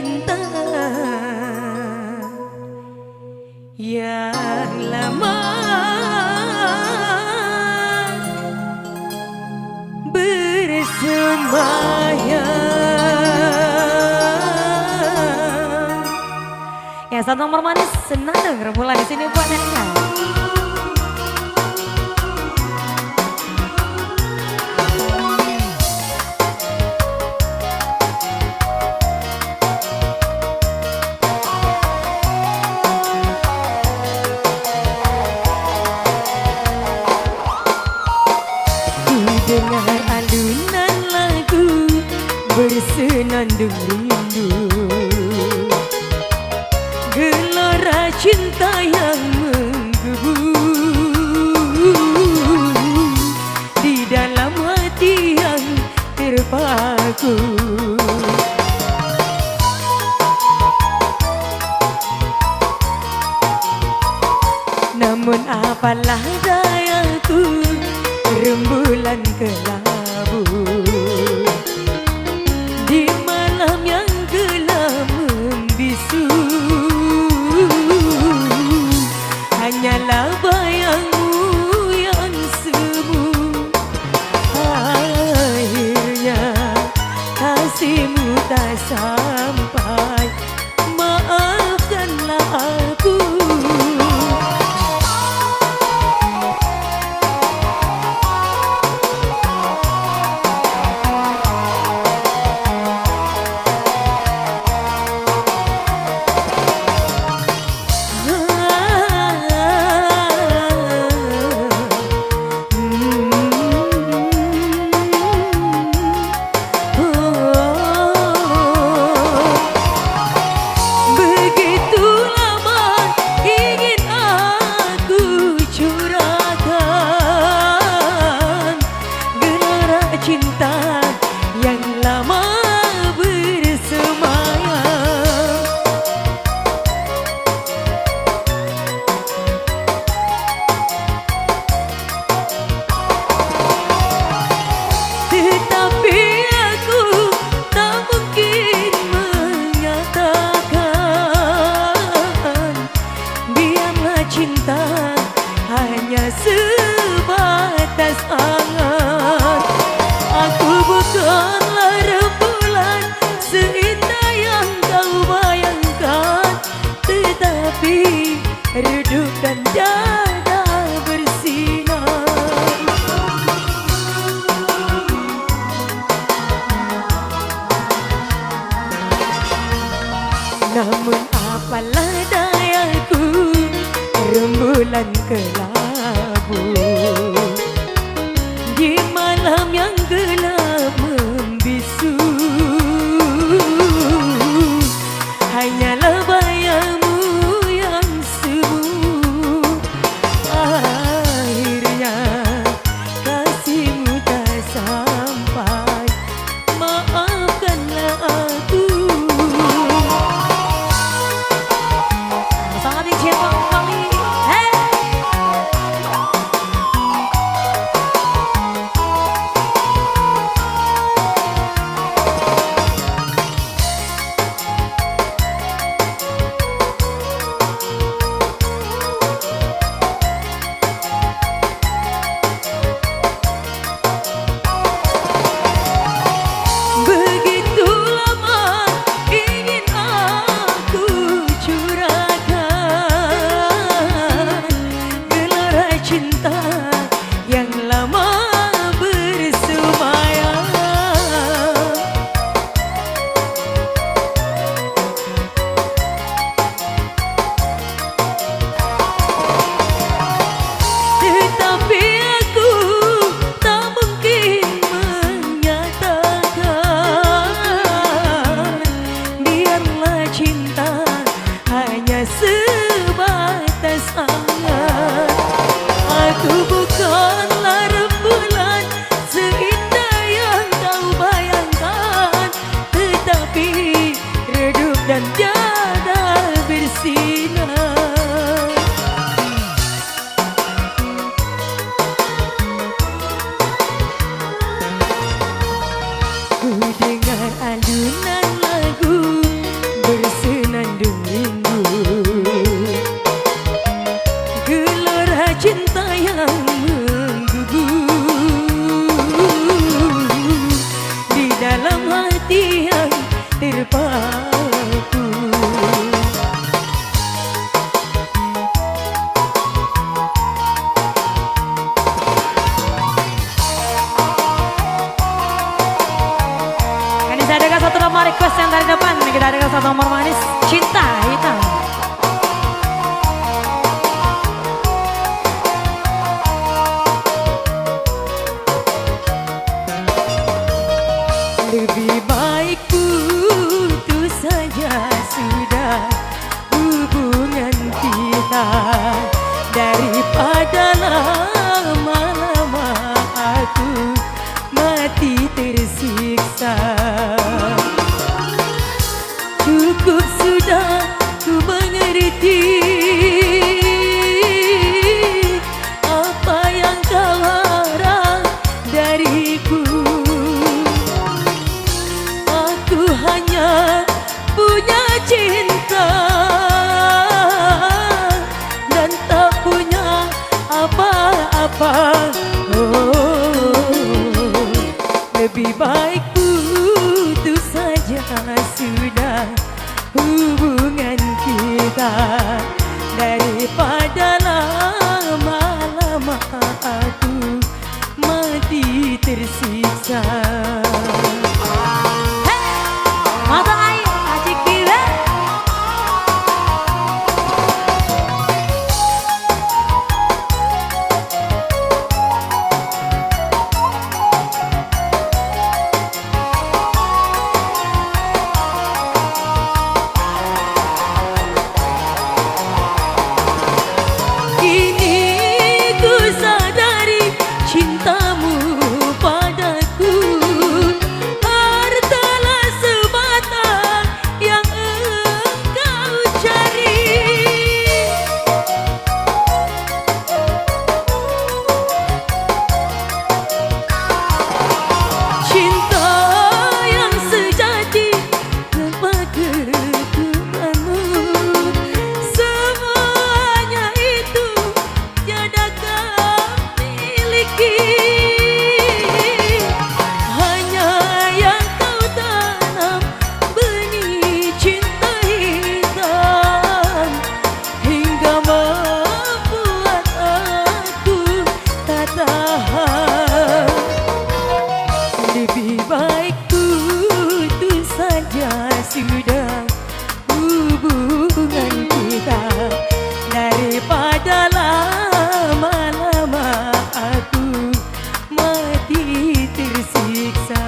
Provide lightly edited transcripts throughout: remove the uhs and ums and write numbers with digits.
cinta yang lama bersemayam. Ya, satu nomor manis senang denger mulai di sini buat Nelia. Dengar alunan lagu bersenandung rindu, gelora cinta yang menggebu di dalam hati yang terpaku. Namun apalah dayaku, rembulan kelabu di malam yang gelap membisu, hanyalah bayangmu yang semu. Akhirnya kasihmu tak sampai, maafkanlah aku. Cinta yang lama bersemayam, tetapi aku tak mungkin menyatakan. Biarlah cinta hanya sebatas angan. Aku bukanlah rembulan seindah yang kau bayangkan, tetapi redup dan dada bersinar. Namun apalah dayaku, rembulan kelabu di malam yang gelap membisu, hanyalah bayangmu yang semu. Akhirnya kasihmu tak sampai, maafkanlah aku. Sangat dicinta kami. nomor manis cinta hitam. Lebih baik putus saja sudah hubungan kita daripada lama-lama aku mati tersiksa. Cukup sudah ku mengerti apa yang kau harap dariku. Aku hanya punya cinta dan tak punya apa-apa. Lebih baik putus saja sudah hubungan kita daripada lama-lama aku mati tersiksa. Mata air acik kira. Kini ku sadari cintamu padaku hartalah semata yang engkau cari. Cinta yang sejati kepada Tuhanmu, semuanya itu tiada kau miliki. Hanya yang kau tanam benih cinta hitam hingga membuat aku tak tahan. Lebih baik putus saja sudah hubungan kita daripada lama-lama aku mati tersiksa.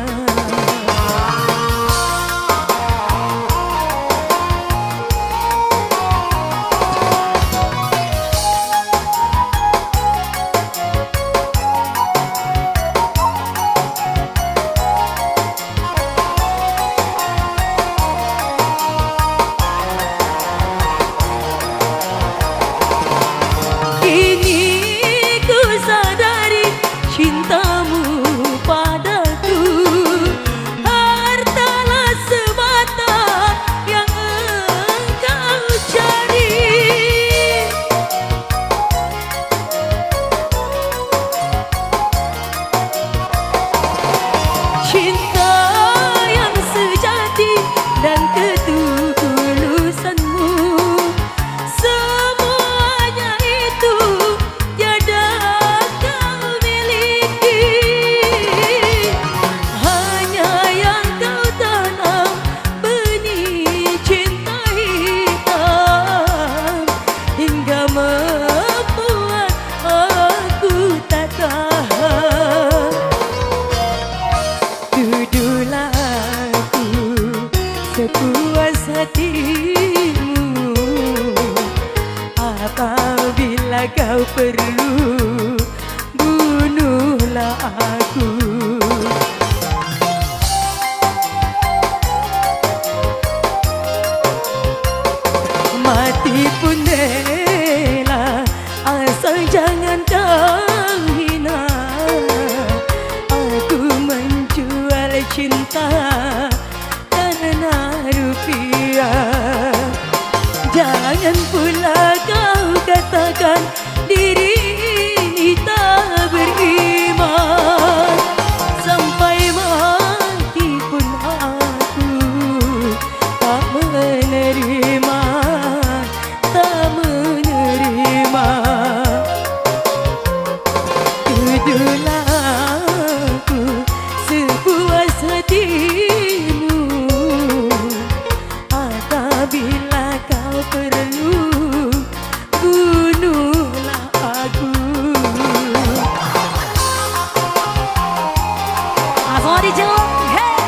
Kini ku sadari cintamu padaku hartalah semata yang engkau cari. Cinta yang sejati dan ketulusanmu, semuanya itu tiada kau miliki. Hanya yang kau tanam benih cinta hitam hingga membuat aku tak tahan. Tuduhlah aku sepuas hatimu, apabila kau perlu bunuhlah aku. Mati pun rela asal jangan kau hina. Aku menjual cinta karena rupiah. Jangan pula kau katakan diri ini tak beriman. Sampai mati pun aku tak menerima, tak menerima. Tuduhlah aku sepuas hatimu, atau Apabila kau perlu, bunuhlah aku. Langsung dijeluk, hey.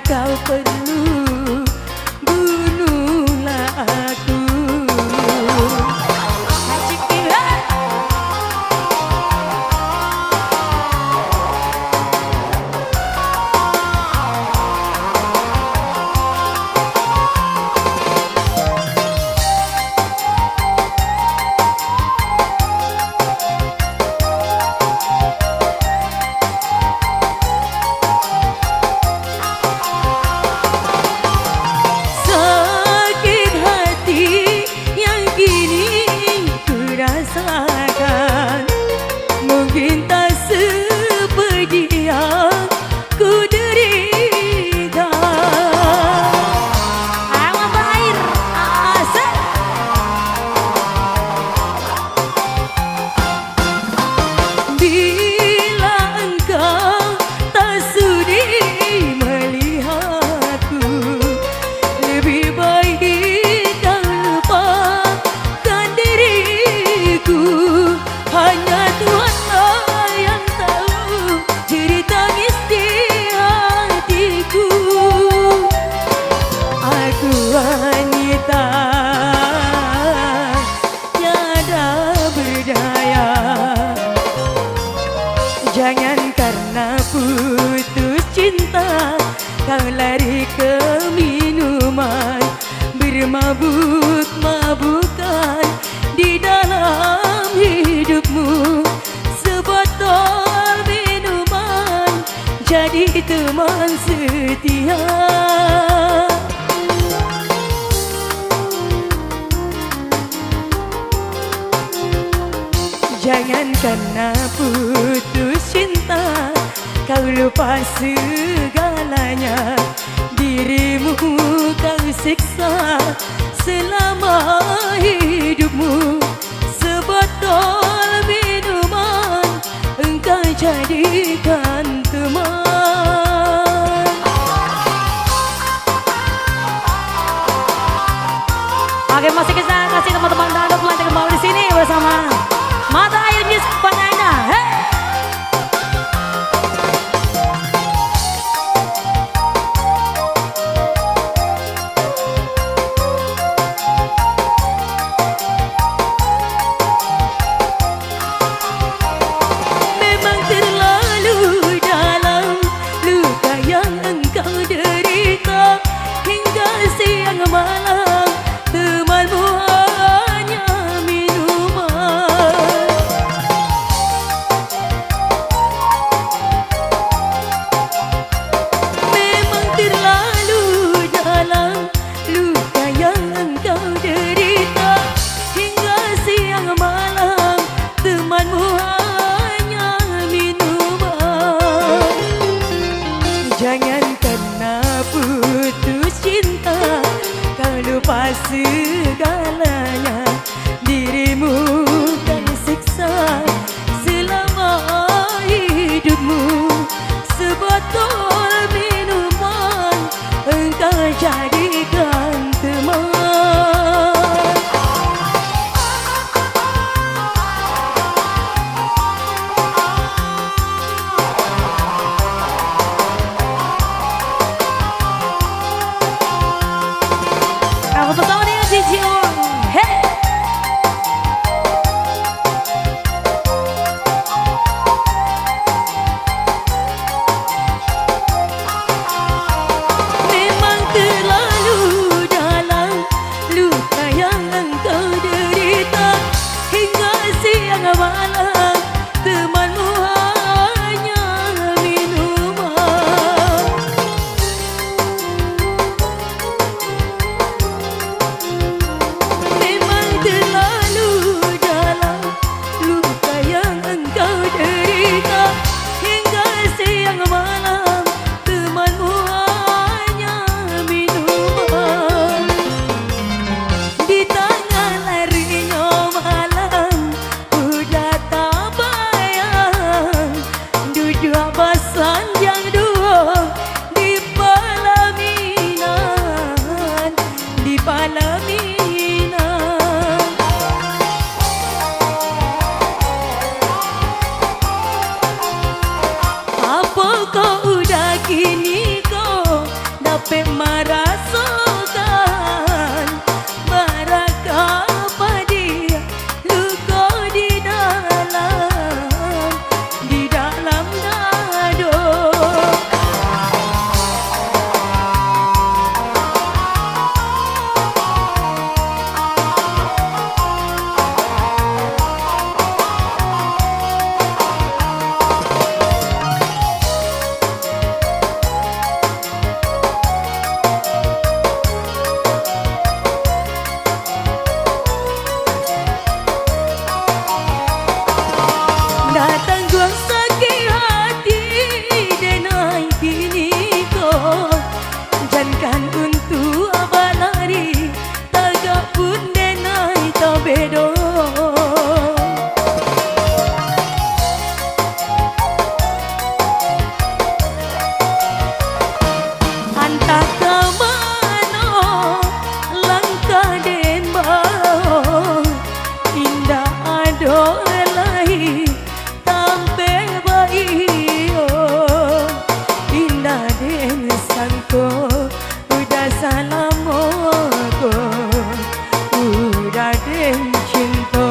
Kau perlu, bunuhlah aku. Mungkin tak sepedih yang ku derita. Awan air asal. Bila engkau tak sudi melihatku, lebih baik kau lupakan diriku. Hanya Tuhanlah yang tahu diri tangis di hatiku. Aku wanita tiada berdaya. Jangan karena putus cinta kau lari ke minuman, bermabuk-mabukan di dalam hidupmu. Sebotol minuman jadi teman setia. Jangan karena putus cinta kau lupa segalanya. Dirimu kau siksa selama hidupmu. Sebotol minuman engkau jadikan teman. Oke, masih kita kasih teman-teman dangdut lanjut kembali di sini bersama Mata Air Music Pandaina. Hey. Memang terlalu dalam derita hingga siang malam temanmu hanya minuman. Di tangan larinya malam udah tak bayang duduk bersanjang dua di pelaminan, di pelaminan. Apa kau udah kini kau dapat merasakan barakah dia luka di dalam dado. Datang gua sakit hati denai kini kau jangan untuk abah lari tagak pun denai tak bedo. Antah ke mana langkah den bau indah ado lahi tampe baio indah den sangko udah salamoko udah den cinta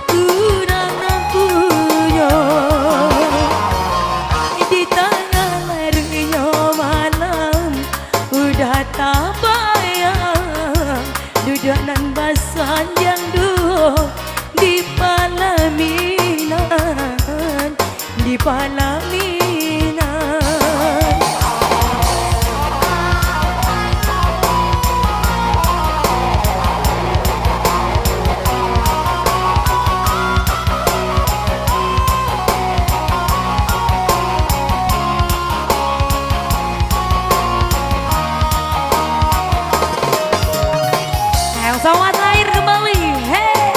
kurang punya di tangan larinya malam udah tak bayang duduk nan bersanjang dua di pelaminan, di pelaminan. Ayo selamat lahir kembali, hey.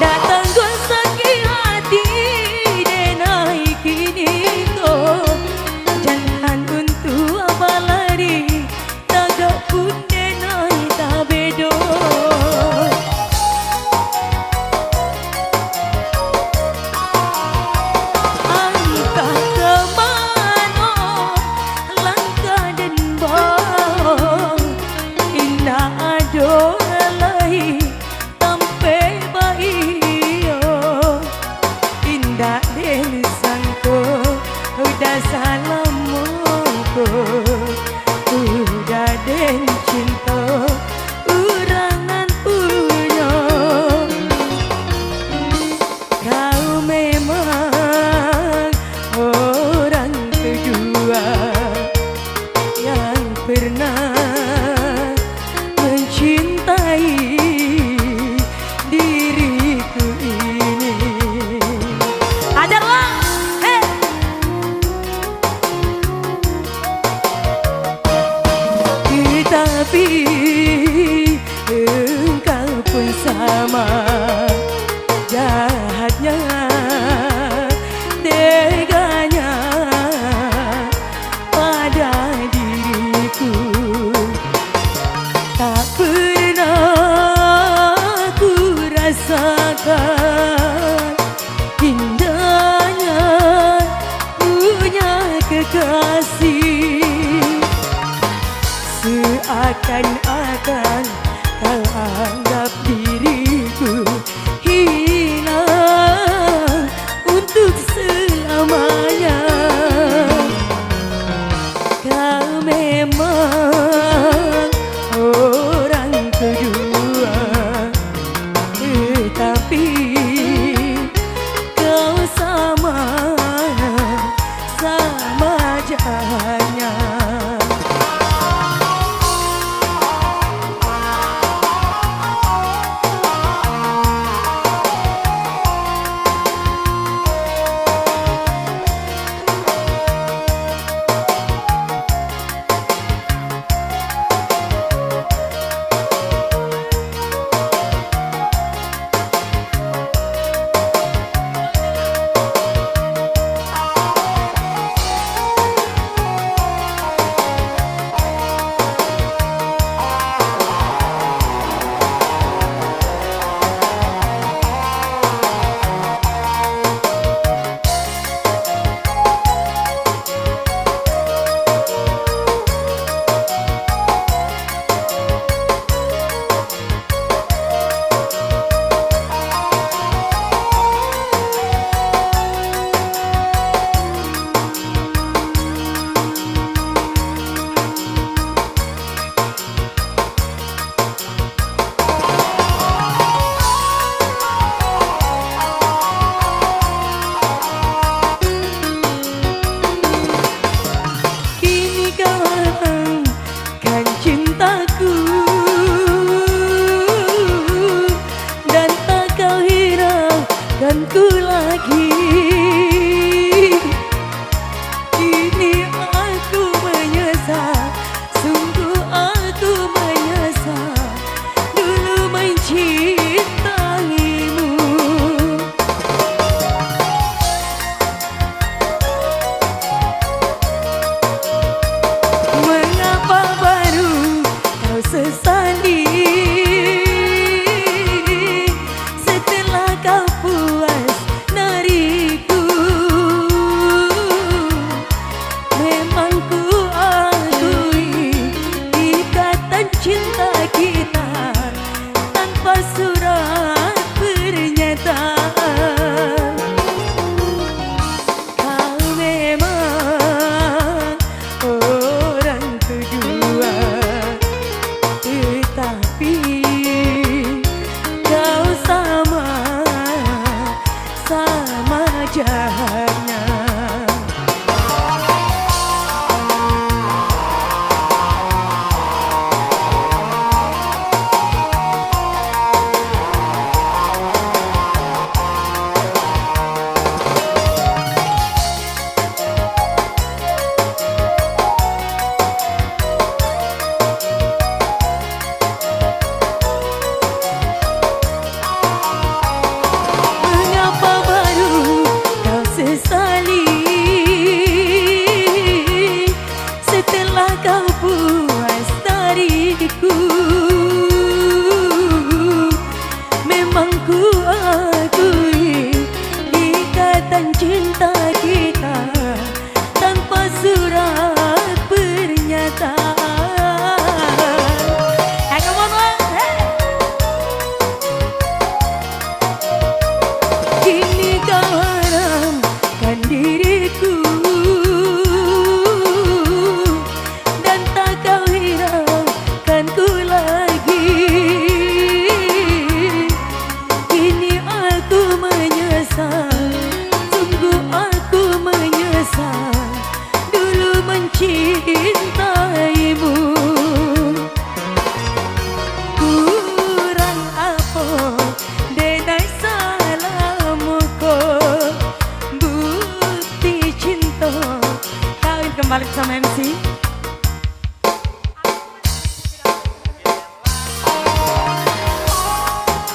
Datang gua sakit hati denai kini kau jangan untuk abah lari tagak pun denai tak bedo. Angkah ke mana langkah dan bau indah ado lahi tampe baio indah den sangko udah salamoko udah den cinta urangan punya. Kau memang orang kedua yang pernah mencintai diriku ini. Ajarlah, hey. Tetapi engkau pun sama jahatnya teganya pada diriku. Tak pernah ku rasakan indahnya punya kekasih. Seakan-akan kau anggap diriku hilang untuk selamanya. Kau memang orang kedua, tetapi kau sama jahatnya.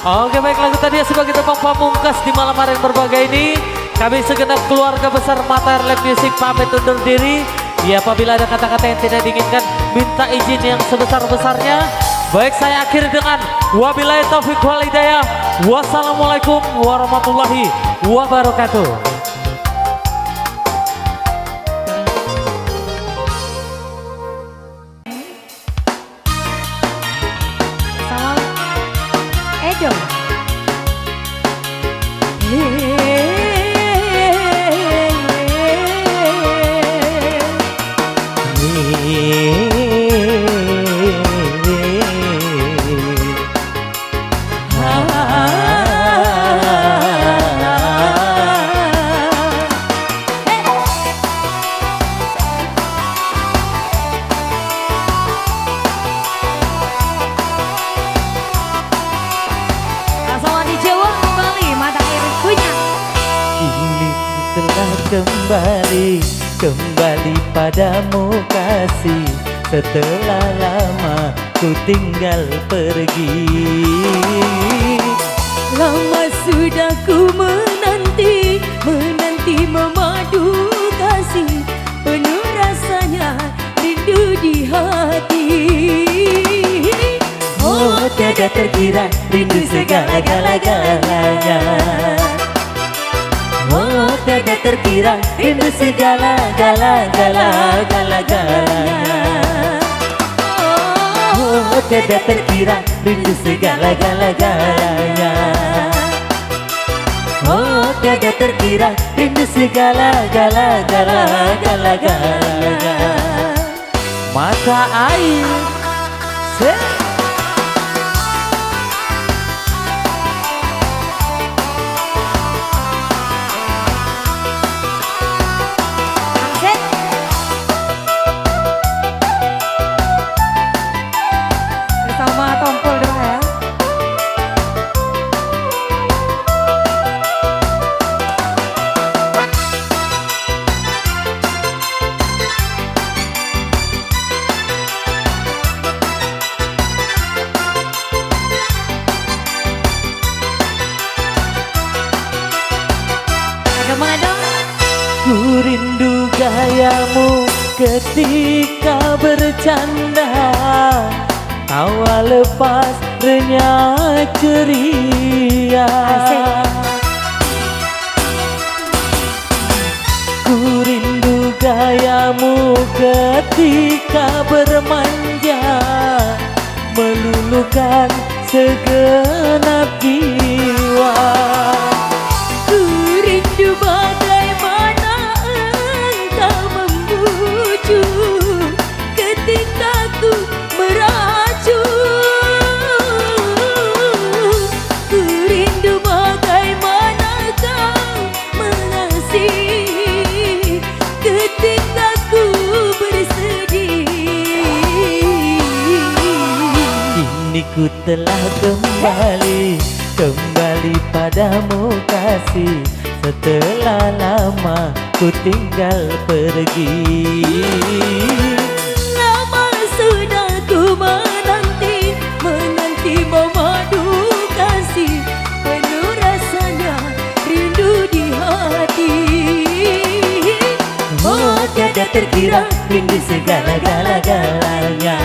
Oke baik, lagu tadi sebagai tembang pamungkas di malam hari yang berbahagia ini. Kami segenap keluarga besar Mata Air Live Music pamit undur diri. Ya, apabila ada kata-kata yang tidak diinginkan, minta izin yang sebesar-besarnya. Baik, saya akhiri dengan wabillahi taufiq wal hidayah. Wassalamualaikum warahmatullahi wabarakatuh. Sama Edo. Kembali padamu kasih, setelah lama ku tinggal pergi. Lama sudah ku menanti memadu kasih, penuh rasanya rindu di hati. Oh, tiada terkira rindu segala-galanya. Oh, tiada terkira rindu segala-galanya. Oh, tiada terkira rindu segala-galanya. Oh, tiada terkira rindu segala-galanya. Mata air. Sama tompol dong ya. Bagaimana dong? Ku rindu gayamu ketika bercanda, tawa lepas renyah ceria. Ku rindu gayamu ketika bermanja, meluluhkan segenap jiwa. Ku rindu bagaimana engkau membujuk ketika ku meracun. Ku rindu bagaimana kau mengasihi ketika ku bersedih. Kini ku telah kembali padamu kasih, setelah lama ku tinggal pergi. Lama sudah ku menanti memadu kasih, penuh rasanya rindu di hati. Oh, tiada terkira rindu segala-galanya.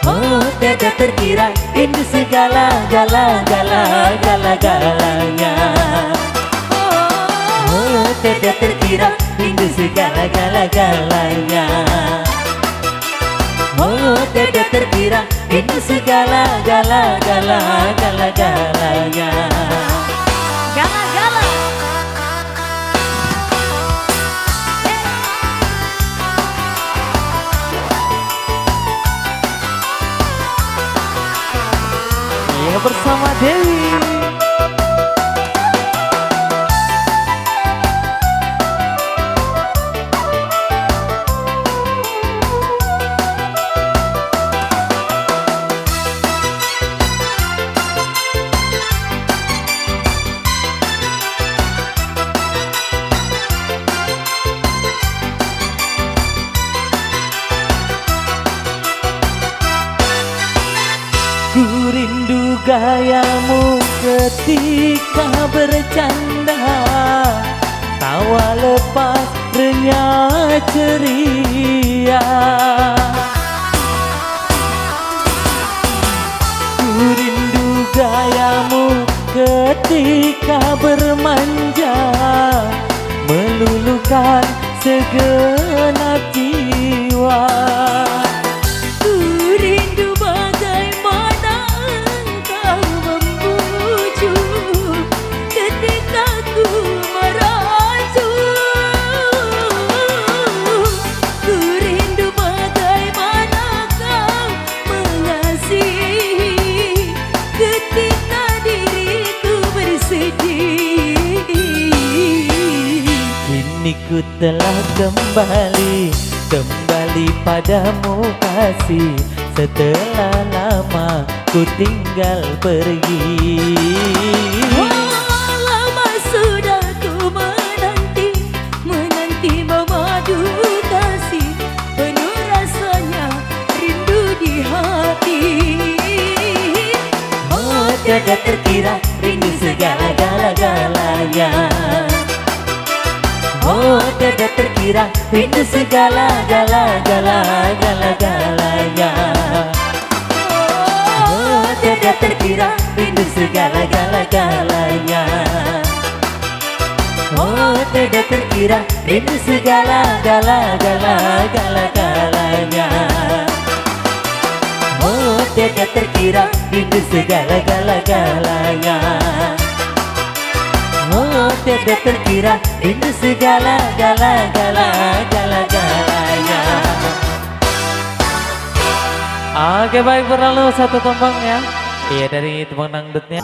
Oh, tiada terkira rindu segala-galanya. Oh, tiada terkira rindu segala-galanya. Oh, tiada terkira rindu segala-galanya. Gala-gala. Ya, bersama Dewi. gayamu ketika bercanda, tawa lepas renyah ceria. Ku rindu gayamu ketika bermanja, meluluhkan segenap jiwa. Ku rindu bagaimana engkau membujuk ketika ku merajuk. Ku rindu bagaimana kau mengasihi ketika diriku bersedih. Kini ku telah kembali padamu kasih, setelah lama ku tinggal pergi. Lama sudah ku menanti memadu kasih, penuh rasanya rindu di hati. Oh tiada terkira rindu segala-galanya. Oh tiada terkira rindu segala-galanya. Oh tiada terkira rindu segala-galanya. Oh tiada terkira rindu segala-galanya. Oh tiada terkira rindu segala-galanya. Oh tiada terkira rindu segala-galanya. Oke baik, berlalu satu tembang ya. Iya, dari tembang dangdutnya.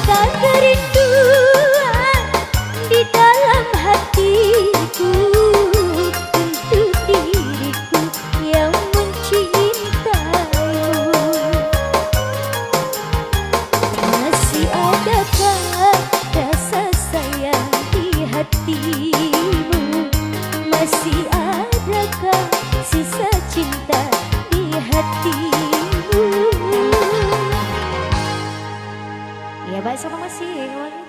Adakan kerinduan di dalam hatiku untuk diriku yang mencintaimu. Masih adakah rasa sayang di hatimu? Masih adakah sisa cinta di hatimu? Ya baik sama masih.